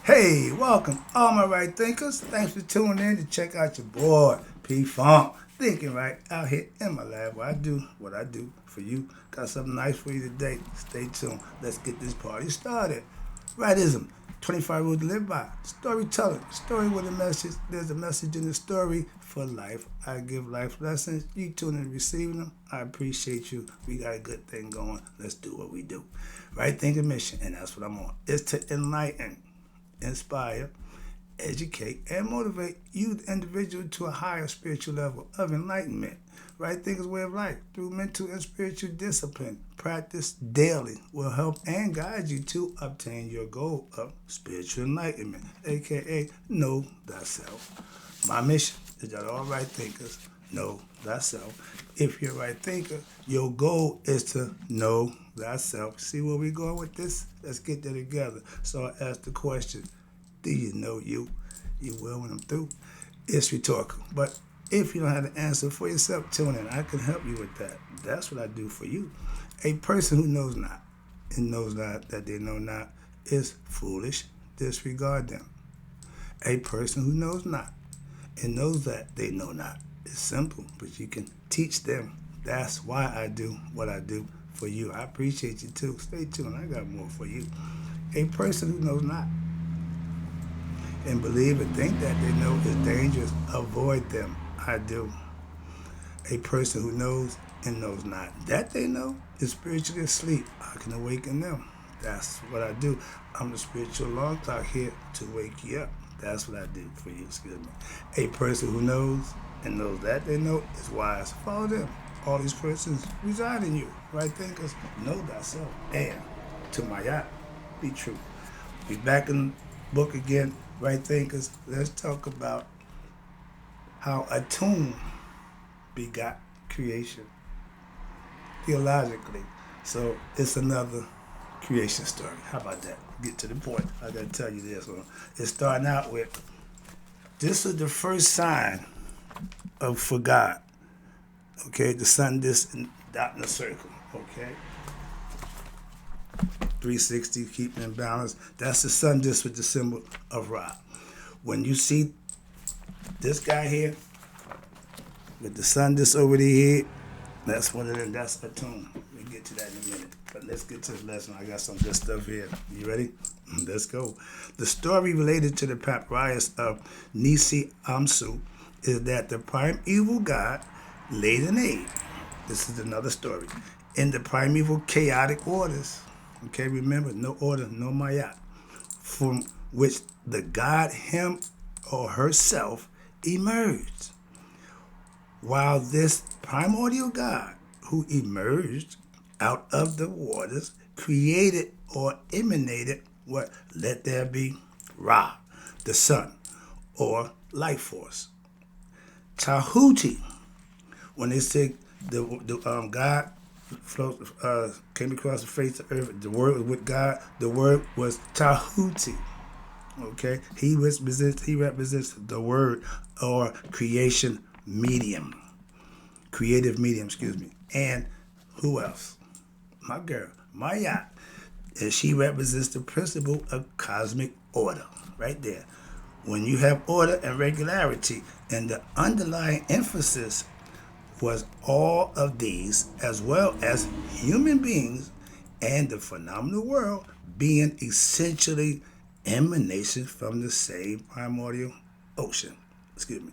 Hey, welcome, all my right thinkers. Thanks for tuning in to check out your boy, P Funk. Thinking right out here in my lab where I do what I do for you. Got something nice for you today. Stay tuned. Let's get this party started. Rightism, 25 rules to live by. Storytelling, story with a message. There's a message in the story for life. I give life lessons. You tune in and receiving them. I appreciate you. We got a good thing going. Let's do what we do. Right thinking mission, and that's what I'm on. It's to enlighten, inspire, educate, and motivate you, the individual, to a higher spiritual level of enlightenment. Right thinkers way of life through mental and spiritual discipline. Practice daily will help and guide you to obtain your goal of spiritual enlightenment, aka know thyself. My mission is that all right thinkers know thyself. If you're a right thinker, your goal is to know thyself. See where we're going with this? Let's get there together. So I ask the question, do you know you? You will when I'm through. It's rhetorical. But if you don't have the answer for yourself, tune in. I can help you with that. That's what I do for you. A person who knows not and knows not that they know not is foolish. Disregard them. A person who knows not and knows that they know not is simple, but you can teach them. That's why I do what I do for you. I appreciate you too. Stay tuned. I got more for you. A person who knows not and believe and think that they know is dangerous, avoid them. I do. A person who knows and knows not that they know is spiritually asleep. I can awaken them. That's what I do. I'm the spiritual alarm clock here to wake you up. That's what I do for you, excuse me. A person who knows and knows that they know is wise. Follow them. All these persons reside in you. Right thinkers, know thyself. And to my yacht, be true. Be back in the book again. Right thinkers, let's talk about how Atum begot creation theologically. So it's another creation story. How about that? Get to the point. I gotta tell you this one. It's starting out with this is the first sign of for God. Okay, the sun, this, and dot in a circle. Okay, 360, keeping in balance. That's the sun disk with the symbol of Ra. When you see this guy here with the sun disk over the head, that's one of them. That's Atum. We'll get to that in a minute. But let's get to the lesson. I got some good stuff here. You ready? Let's go. The story related to the papyrus of Nisi Amsu is that the primeval god laid an egg. This is another story. In the primeval chaotic orders, okay, remember, no order, no mayat, from which the god him or herself emerged. While this primordial God who emerged out of the waters created or emanated what? Let there be Ra, the sun, or life force. Tahuti, when they say the God came across the face of earth, the word was with God, the word was Tahuti. Okay, he represents the word or creation medium, creative medium, excuse me. And who else? My girl, Maya. And she represents the principle of cosmic order, right there. When you have order and regularity, and the underlying emphasis was all of these, as well as human beings and the phenomenal world being essentially emanations from the same primordial ocean. Excuse me.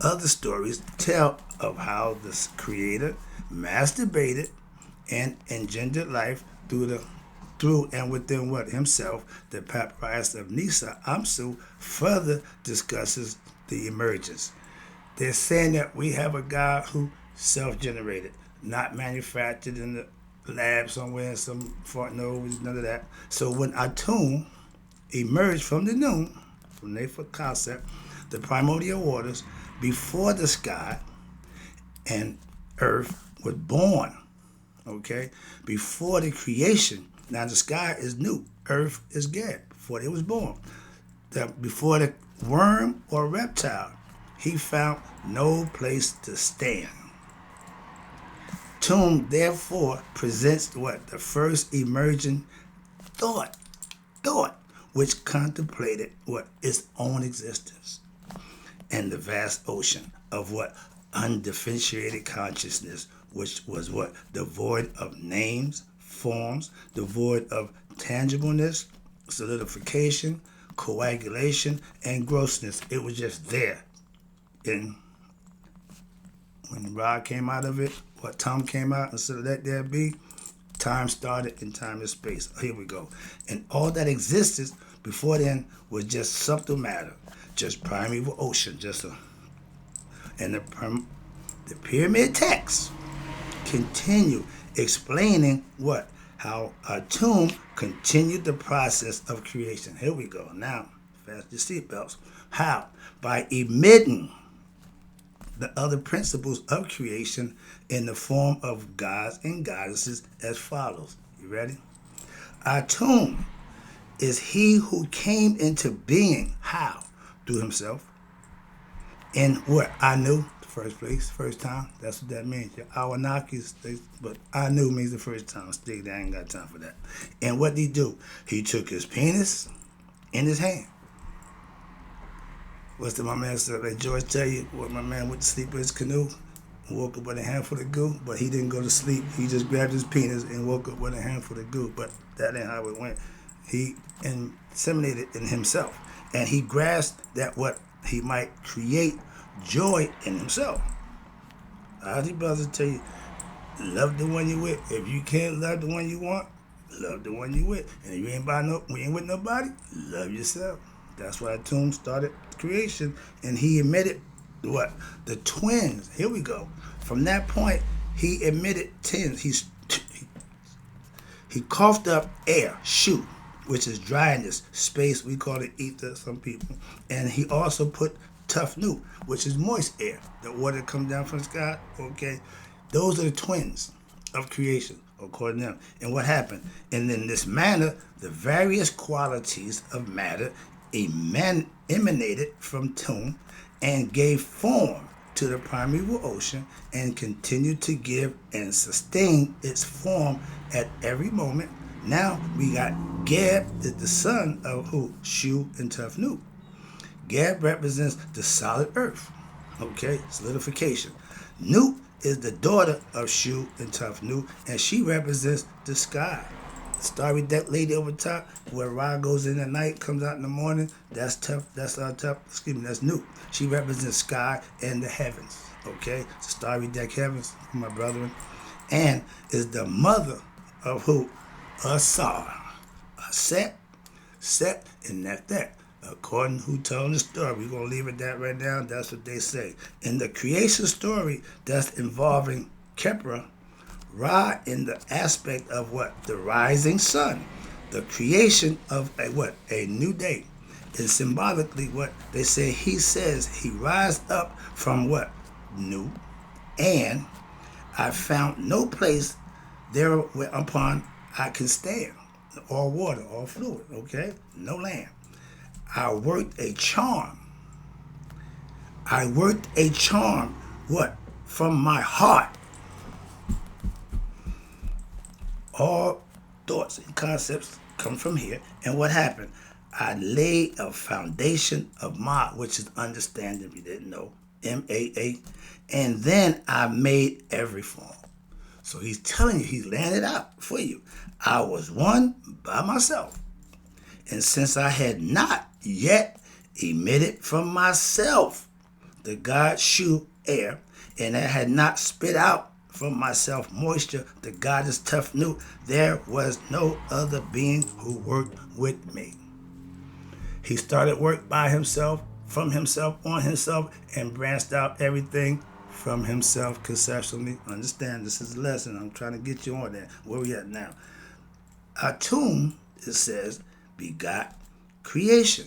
Other stories tell of how the creator masturbated and engendered life through and within what himself. The papyrus of Nisa Amsu further discusses the emergence. They're saying that we have a God who self-generated, not manufactured in the lab somewhere in some fart nose, none of that. So when Atum emerged from the noon, from the concept, the primordial waters, before the sky and earth was born, okay? Before the creation. Now the sky is new, earth is dead, before it was born. Before the worm or reptile, he found no place to stand. Tomb therefore presents what? The first emerging thought, which contemplated what? Its own existence and the vast ocean of what? Undifferentiated consciousness, which was what? Devoid of names, forms, devoid of tangibleness, solidification, coagulation, and grossness. It was just there. And when Ra came out of it, what Atum came out and said, let there be, time started in time and space. Here we go. And all that existed before then was just subtle matter, just primeval ocean, and the pyramid text continue explaining what? How Atum continued the process of creation. Here we go. Now, fasten your seatbelts. How? By emitting the other principles of creation in the form of gods and goddesses as follows. You ready? Atum is he who came into being. How? Through himself. In what? Anu, the first place, first time. That's what that means. Your Awanakis, but Anu means the first time. Stick, I ain't got time for that. And what did he do? He took his penis in his hand. What's the my man said? Like George tell you, what my man went to sleep in his canoe and woke up with a handful of goo, but he didn't go to sleep. He just grabbed his penis and woke up with a handful of goo. But that ain't how it went. He inseminated in himself, and he grasped that what he might create joy in himself. Ozzy Brothers tell you, love the one you with. If you can't love the one you want, love the one you with. And if you ain't with nobody, love yourself. That's why Atum started creation, and he emitted what? The twins. Here we go. From that point, he emitted twins. He coughed up air, shu, which is dryness, space. We call it ether, some people. And he also put tufnu, which is moist air, the water that comes down from the sky. Okay, those are the twins of creation, according to them. And what happened? And in this manner, the various qualities of matter emanated from Atum and gave form to the primeval ocean and continued to give and sustain its form at every moment. Now we got Geb, is the son of who? Shu and Tufnu. Geb represents the solid earth, okay, solidification. Nut is the daughter of Shu and Tufnu, and she represents the sky. Starry deck lady over top, where Ra goes in at night, comes out in the morning. That's Nut. She represents sky and the heavens. Okay, starry deck heavens, my brethren, and is the mother of who? Asar, Set, and that. According to who told the story, we're gonna leave it that right now. That's what they say. In the creation story that's involving Kepra, Ra in the aspect of what? The rising sun. The creation of a new day. And symbolically what they say, he says he rise up from what? New. And I found no place there whereupon I can stand. All water, all fluid, okay? No land. I worked a charm. What? From my heart. All thoughts and concepts come from here. And what happened? I laid a foundation of Ma, which is understanding, if you didn't know, M-A-A. And then I made every form. So he's telling you, he's laying it out for you. I was one by myself. And since I had not yet emitted from myself the God Shu air, and I had not spit out from myself moisture, the goddess Tufnu, there was no other being who worked with me. He started work by himself, from himself, on himself, and branched out everything from himself conceptually. Understand, this is a lesson. I'm trying to get you on that. Where we at now? Atum, it says, begot creation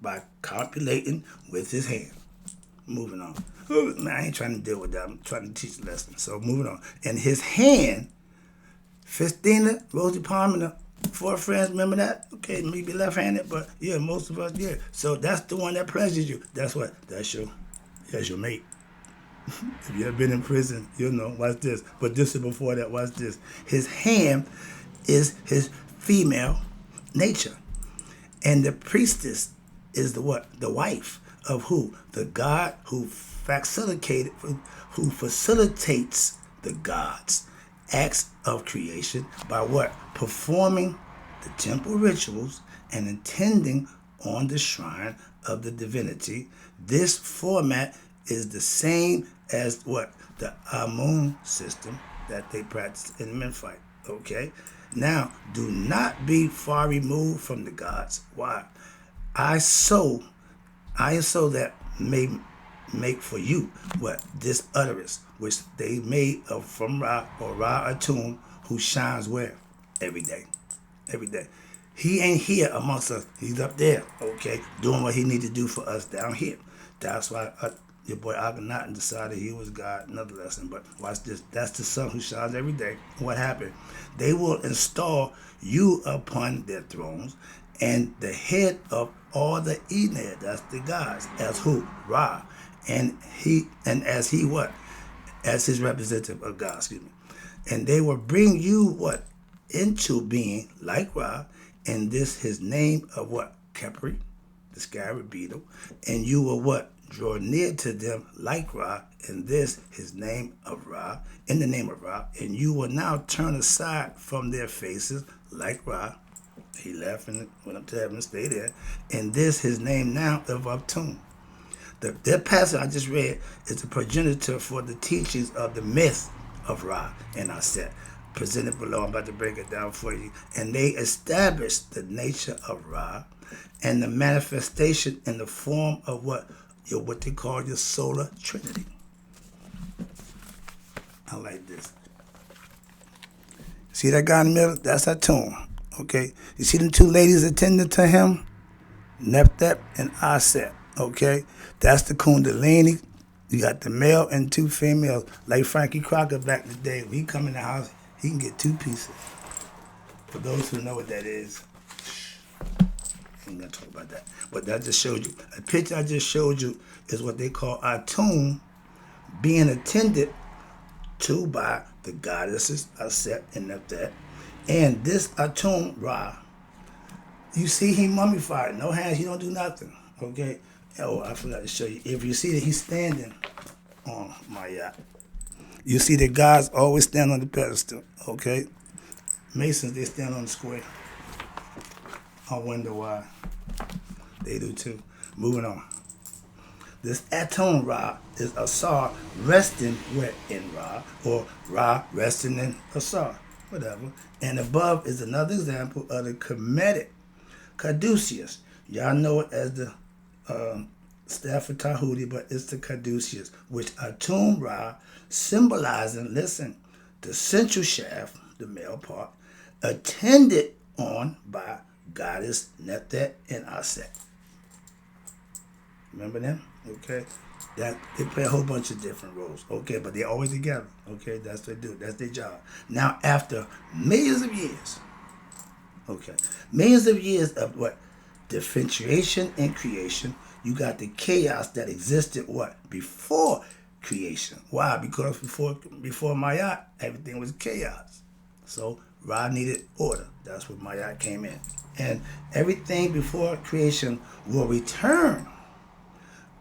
by copulating with his hand. Moving on. Man, I ain't trying to deal with that. I'm trying to teach a lesson. So moving on. And his hand, Festina, Rosie Palmer, 4 friends, remember that? Okay, maybe left-handed, but yeah, most of us, yeah. So that's the one that pleasures you. That's what? That's your mate. If you ever been in prison, you'll know. Watch this. But this is before that. Watch this. His hand is his female nature. And the priestess is the what? The wife of who? The God who facilitates the gods' acts of creation by what? Performing the temple rituals and attending on the shrine of the divinity. This format is the same as what? The Amun system that they practice in Memphite. Okay? Now, do not be far removed from the gods. Why? I so that may make for you what? This utterance, which they made of from Ra or Ra Atum, who shines where? Every day. Every day. He ain't here amongst us. He's up there, okay, doing what he need to do for us down here. That's why your boy Akhenaten decided he was God. Another lesson, but watch this. That's the sun who shines every day. What happened? They will install you upon their thrones, and the head of all the Ened, that's the gods, as who? Ra. And as he what? As his representative of God, excuse me. And they will bring you what? Into being like Ra, and this his name of what? Khepri, the scarab beetle. And you will what? Draw near to them like Ra, and this his name of Ra, in the name of Ra. And you will now turn aside from their faces like Ra. He left and went up to heaven and stayed there. And this his name now of Atum. That passage I just read is the progenitor for the teachings of the myth of Ra and Aset, presented below. I'm about to break it down for you. And they established the nature of Ra and the manifestation in the form of what they call your solar trinity. I like this. See that guy in the middle? That's Atum. Okay? You see them two ladies attending to him? Nephthep and Aset. Okay? That's the Kundalini. You got the male and two females. Like Frankie Crocker back in the day. When he come in the house, he can get two pieces. For those who know what that is, I ain't gonna talk about that. But that just showed you. A picture I just showed you is what they call Atum being attended to by the goddesses Aset and Nephthep. And this Atum Ra, you see he mummified. No hands, he don't do nothing. Okay? Oh, I forgot to show you. If you see that he's standing on my yacht, you see that gods always stand on the pedestal. Okay? Masons, they stand on the square. I wonder why. They do too. Moving on. This Atum Ra is Asar resting where in Ra, or Ra resting in Asar, whatever. And above is another example of the Kemetic Caduceus. Y'all know it as the staff of Tahuti, but it's the Caduceus, which Atum Ra symbolizing, listen, the central shaft, the male part, attended on by goddess Nephthep and Aset. Remember them? Okay? That they play a whole bunch of different roles. Okay, but they're always together. Okay, that's what they do. That's their job. Now, after millions of years, millions of years of what? Differentiation and creation, you got the chaos that existed what? Before creation. Why? Because before Mayat, everything was chaos. So Ra needed order. That's where Mayat came in. And everything before creation will return.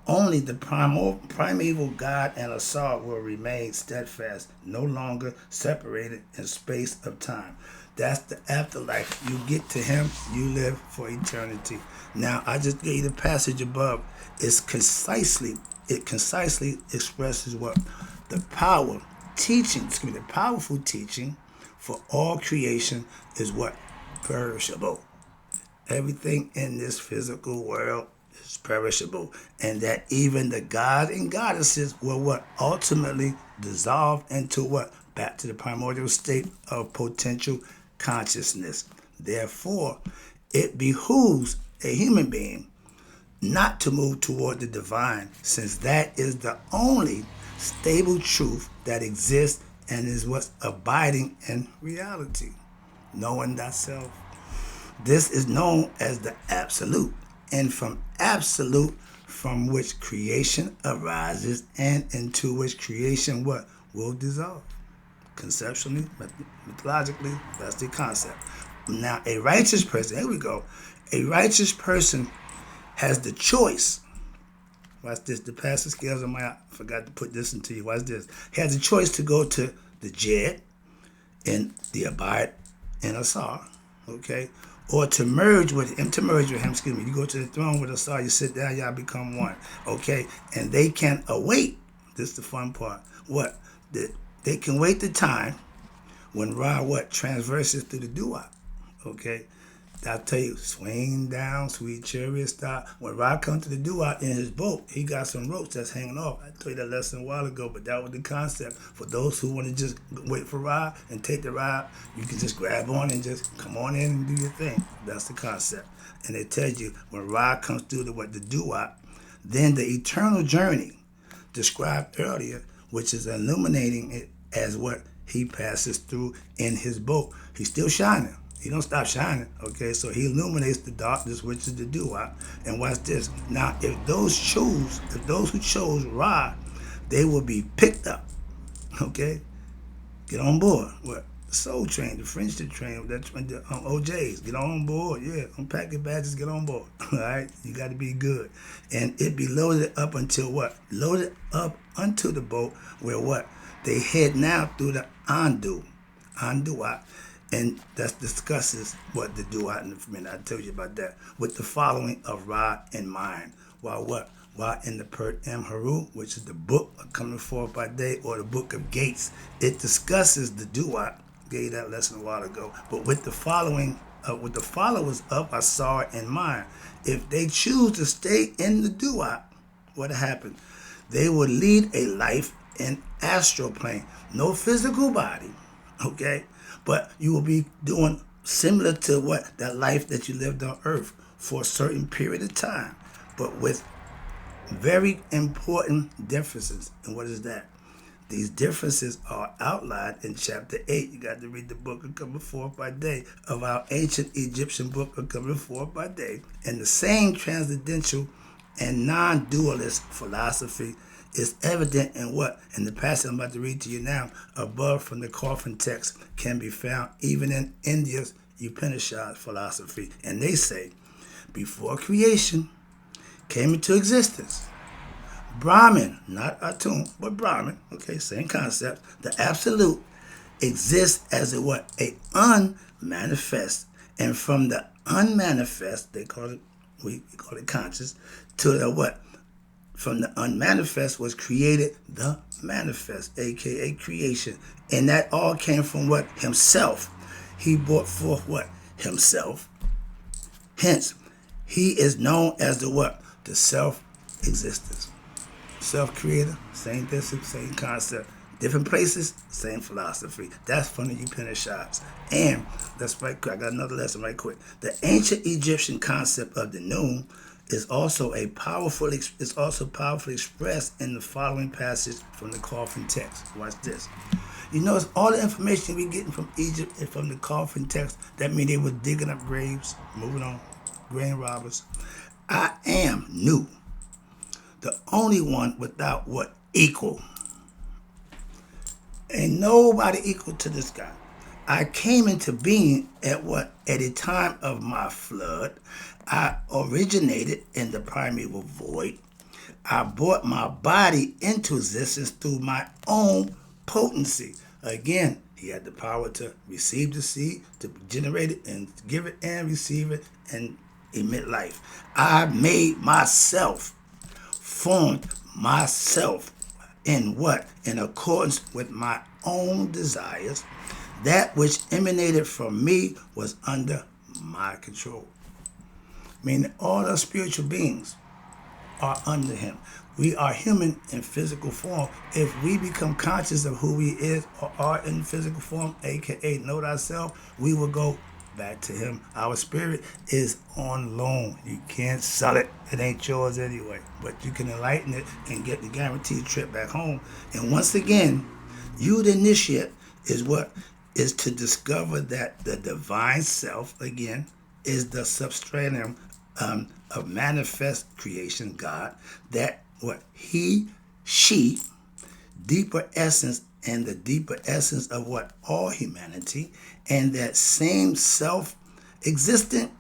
Only the primeval God and Asar will remain steadfast, no longer separated in space of time. That's the afterlife. You get to him, you live for eternity. Now, I just gave you the passage above. It concisely expresses what? The powerful teaching for all creation is what? Perishable. Everything in this physical world is perishable. And that even the gods and goddesses will what? Ultimately dissolve into what? Back to the primordial state of potential consciousness. Therefore, it behooves a human being not to move toward the divine, since that is the only stable truth that exists and is what's abiding in reality. Knowing thyself. This is known as the absolute, and from absolute from which creation arises and into which creation what? Will dissolve. Conceptually, mythologically, that's the concept. Now, a righteous person, here we go. A righteous person has the choice. Watch this. The pastor scales on my. I forgot to put this into you. Watch this. He has a choice to go to the Jed and the Abide and Asar, okay, or to merge with him. Excuse me. You go to the throne with Asar. You sit down. Y'all become one, okay, and they can await. This is the fun part. What? They can wait the time when Ra transverses through the Dua, okay. I'll tell you, swing down, sweet chariot star. When Ra comes to the Dua in his boat, he got some ropes that's hanging off. I told you that lesson a while ago, but that was the concept. For those who want to just wait for Ra and take the ride, you can just grab on and just come on in and do your thing. That's the concept. And it tells you when Ra comes through the Dua, then the eternal journey described earlier, which is illuminating it as what he passes through in his boat. He's still shining. He don't stop shining, okay? So he illuminates the darkness, which is the Dua. And watch this. Now, if those who chose Ra, they will be picked up, okay? Get on board. What? The Soul Train, the Friendship Train, the OJs. Get on board, yeah. Unpack your badges, get on board, all right? You got to be good. And it be loaded up until what? Loaded up unto the boat where what? They head now through the Andua. And that discusses what the Dua in a minute. I tell you about that. With the following of Ra in mind. While what? While in the Pert M Haru, which is the book of coming forth by day, or the book of gates, it discusses the Dua. Gave you that lesson a while ago. But with the following, with the followers of Asar in mind, if they choose to stay in the Dua, what happened? They will lead a life in astral plane. No physical body, okay? But you will be doing similar to what? That life that you lived on earth for a certain period of time, but with very important differences. And what is that? These differences are outlined in chapter 8. You got to read the book of coming forth by day of our ancient Egyptian book of coming forth by day. And the same transcendental and non-dualist philosophy is evident in what? In the passage I'm about to read to you now, above from the coffin text, can be found even in India's Upanishad philosophy. And they say, before creation came into existence, Brahman, not Atum, but Brahman, okay, same concept, the absolute exists as a what? A unmanifest. And from the unmanifest, we call it conscious, to the what? From the unmanifest was created the manifest, aka creation. And that all came from what? Himself. He brought forth what? Himself. Hence, he is known as the what? The self-existence. Self-creator, same distance, same concept. Different places, same philosophy. That's from the Upanishads. And that's right quick. I got another lesson right quick. The ancient Egyptian concept of the noon is also powerfully expressed in the following passage from the coffin text. Watch this. You notice all the information we getting from Egypt and from the coffin text. That means they were digging up graves. Moving on, grave robbers. I am new, the only one without what? Equal. Ain't nobody equal to this guy. I came into being at what? At a time of my flood. I originated in the primeval void. I brought my body into existence through my own potency. Again, he had the power to receive the seed, to generate it and give it and receive it and emit life. I made myself, formed myself in what? In accordance with my own desires. That which emanated from me was under my control. Meaning all our spiritual beings are under him. We are human in physical form. If we become conscious of who we is or are in physical form, aka know thyself, we will go back to him. Our spirit is on loan. You can't sell it. It ain't yours anyway. But you can enlighten it and get the guaranteed trip back home. And once again, you the initiate is what? Is to discover that the divine self, again, is the substratum of manifest creation, God, that what? He, she, deeper essence and the deeper essence of what? All humanity, and that same self-existent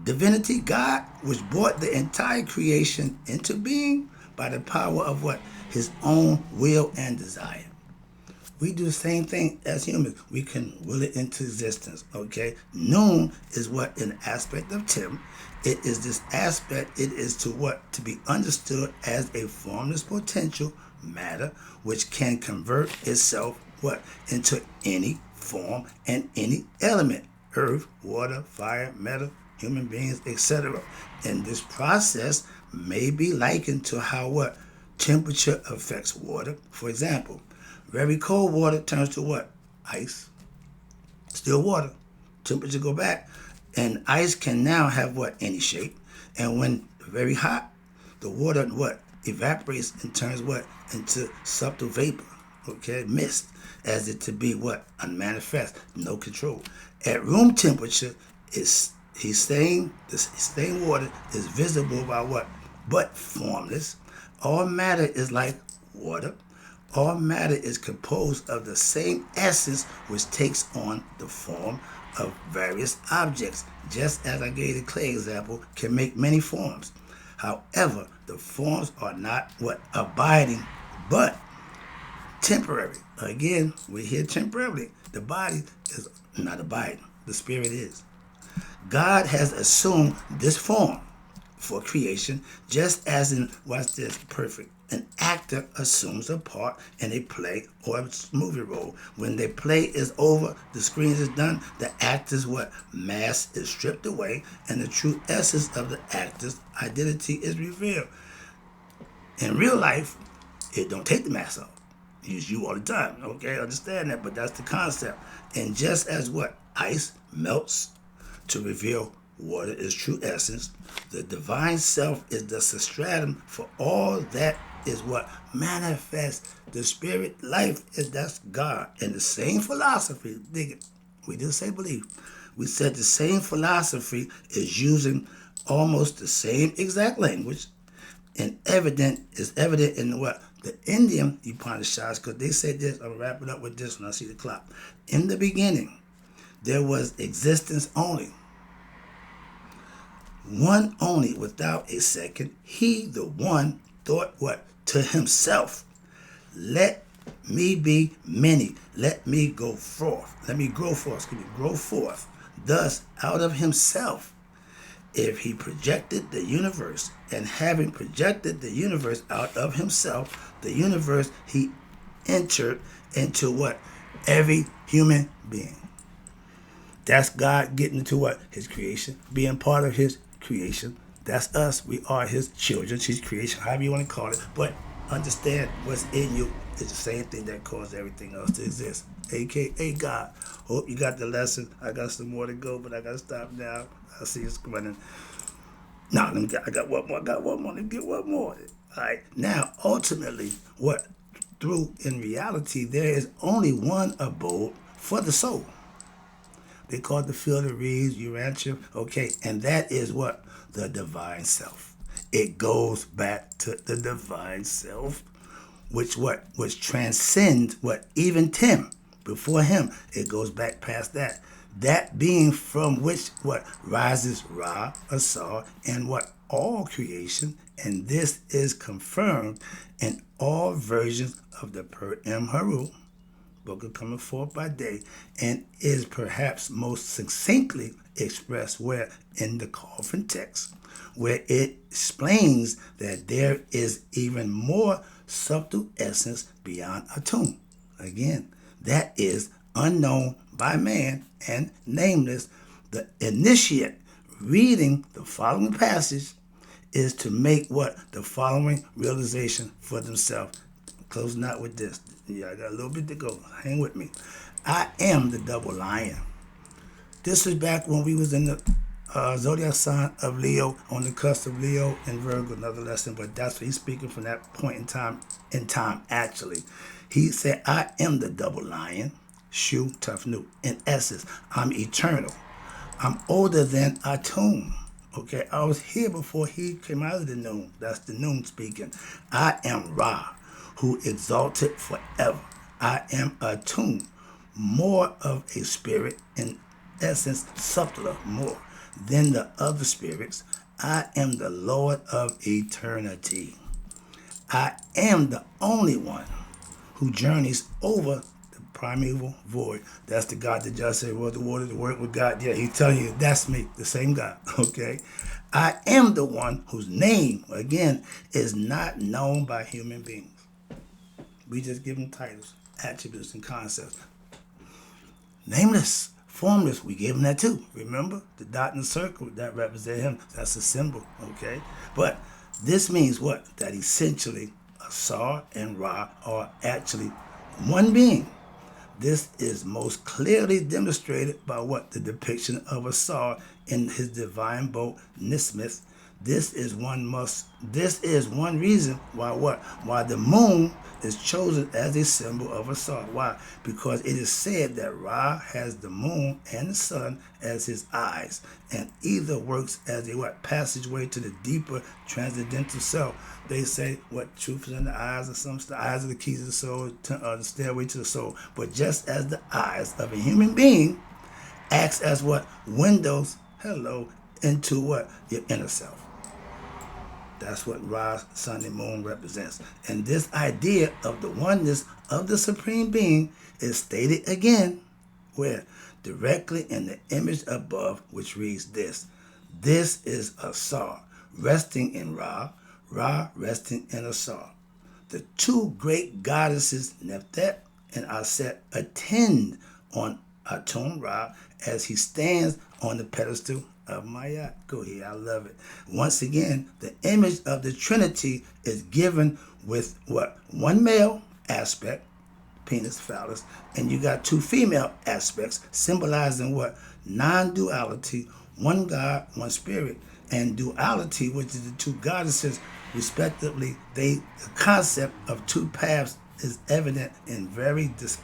Divinity, God, which brought the entire creation into being by the power of what? His own will and desire. We do the same thing as humans. We can will it into existence, okay? Noon is what? An aspect of Tim. It is this aspect, it is to what? To be understood as a formless potential matter which can convert itself, what? Into any form and any element. Earth, water, fire, metal, human beings, etc. And this process may be likened to how what? Temperature affects water. For example, very cold water turns to what? Ice. Still water. Temperature go back. And ice can now have what? Any shape. And when very hot, the water what? Evaporates and turns what? Into subtle vapor. Okay? Mist. As it to be what? Unmanifest. No control. At room temperature, it's the same water is visible by what? But formless. All matter is like water. All matter is composed of the same essence which takes on the form of various objects, just as I gave the clay example, can make many forms. However, the forms are not what? Abiding, but temporary. Again, we're here temporarily. The body is not abiding. The spirit is. God has assumed this form for creation, just as in, watch this, perfect. An actor assumes a part in a play or a movie role. When the play is over, the screen is done, the actor's what? Mask is stripped away, and the true essence of the actor's identity is revealed. In real life, it don't take the mask off. Use you all the time, okay? Understand that, but that's the concept. And just as what? Ice melts to reveal water is true essence, the divine self is the substratum for all that is what manifests. The spirit life is that's God. And the same philosophy, dig it. We didn't say belief. We said the same philosophy is using almost the same exact language and is evident in what? The Indian Upanishads, because they say this, I'll wrap it up with this when I see the clock. In the beginning, there was existence only. One only, without a second. He, the one, thought what? To himself. Let me be many. Let me go forth. Let me grow forth. Grow forth. Thus, out of himself, if he projected the universe, and having projected the universe out of himself, the universe he entered into what? Every human being. That's God getting into what? His creation, being part of his creation. That's us. We are his children, his creation, however you want to call it. But understand what's in you is the same thing that caused everything else to exist, a.k.a. God. Hope you got the lesson. I got some more to go, but I got to stop now. I see it's running. No, I got one more. Let me get one more. All right. Now, ultimately, what? Through, in reality, there is only one abode for the soul. They call it the field of reeds, Urantia. Okay, and that is what? The divine self. It goes back to the divine self, which what? Which transcends what? Even Tim. Before him, it goes back past that. That being from which what? Rises Ra, Asar, and what? All creation. And this is confirmed in all versions of the Per Em Haru, book of coming forth by day, and is perhaps most succinctly expressed where in the coffin text, where it explains that there is even more subtle essence beyond Atum. Again, that is unknown by man and nameless. The initiate reading the following passage is to make what? The following realization for themselves. Closing out with this. Yeah, I got a little bit to go. Hang with me. I am the double lion. This is back when we was in the zodiac sign of Leo, on the cusp of Leo and Virgo, another lesson, but that's what he's speaking from that point in time, actually. He said, I am the double lion, Shu Tafnu. In essence, I'm eternal. I'm older than Atum. Okay, I was here before he came out of the noon. That's the noon speaking. I am Ra, who exalted forever. I am Atum, more of a spirit, in essence, subtler, more. than the other spirits. I am the Lord of eternity. I am the only one who journeys over the primeval void. That's the God that just said, well, the water, the word with God. Yeah, he's telling you, that's me, the same God, okay? I am the one whose name, again, is not known by human beings. We just give them titles, attributes, and concepts. Nameless, formless, we gave him that too. Remember? The dot and the circle, that represent him. That's a symbol, okay? But this means what? That essentially Asar and Ra are actually one being. This is most clearly demonstrated by what? The depiction of Asar in his divine boat, Nismith. This is one reason why what? Why the moon is chosen as a symbol of Asar. Why? Because it is said that Ra has the moon and the sun as his eyes, and either works as a what? Passageway to the deeper transcendental self. They say what? Truth is in the eyes, or some the eyes are the keys of the soul, the stairway to the soul. But just as the eyes of a human being acts as what? Windows, into what? Your inner self. That's what Ra, sun, and moon represents. And this idea of the oneness of the Supreme Being is stated again, where? Directly in the image above, which reads this. This is Asar, resting in Ra, Ra resting in Asar. The two great goddesses, Nephthep and Aset, attend on Atum Ra as he stands on the pedestal of Mayat. Go here, I love it. Once again, the image of the Trinity is given with what? One male aspect, penis, phallus, and you got two female aspects symbolizing what? Non-duality, one God, one spirit, and duality, which is the two goddesses, respectively. The concept of two paths is evident in this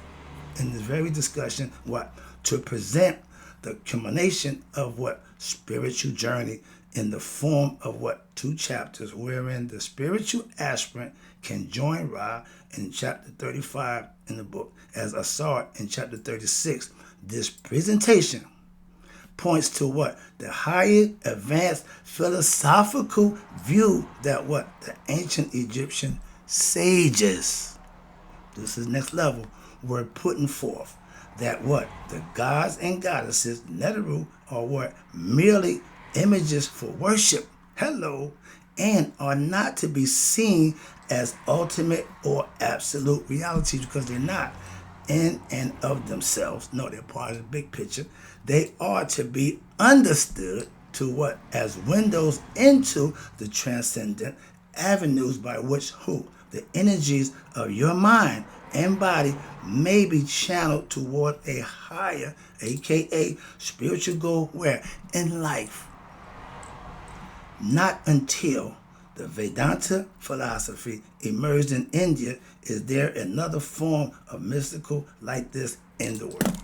very discussion. What? To present the culmination of what? Spiritual journey in the form of what? Two chapters wherein the spiritual aspirant can join Ra in chapter 35 in the book as Asar in chapter 36. This presentation points to what? The higher advanced philosophical view that what? The ancient Egyptian sages, this is next level, were putting forth. That what? The gods and goddesses, Neteru, are what? Merely images for worship. And are not to be seen as ultimate or absolute realities, because they're not in and of themselves. No, they're part of the big picture. They are to be understood to what? As windows into the transcendent avenues by which who? The energies of your mind and body may be channeled toward a higher, aka spiritual goal, where? In life. Not until the Vedanta philosophy emerged in India is there another form of mystical like this in the world.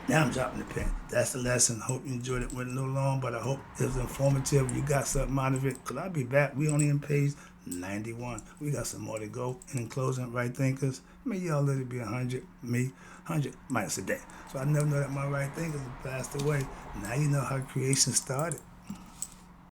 Now I'm dropping the pen. That's the lesson. Hope you enjoyed it. Went a little long, but I hope it was informative. You got something out of it. Because I'll be back. We only in page 91. We got some more to go. And in closing, right thinkers, may y'all let it be 100. Me, 100 minus a day. So I never know that my right thinkers have passed away. Now you know how creation started.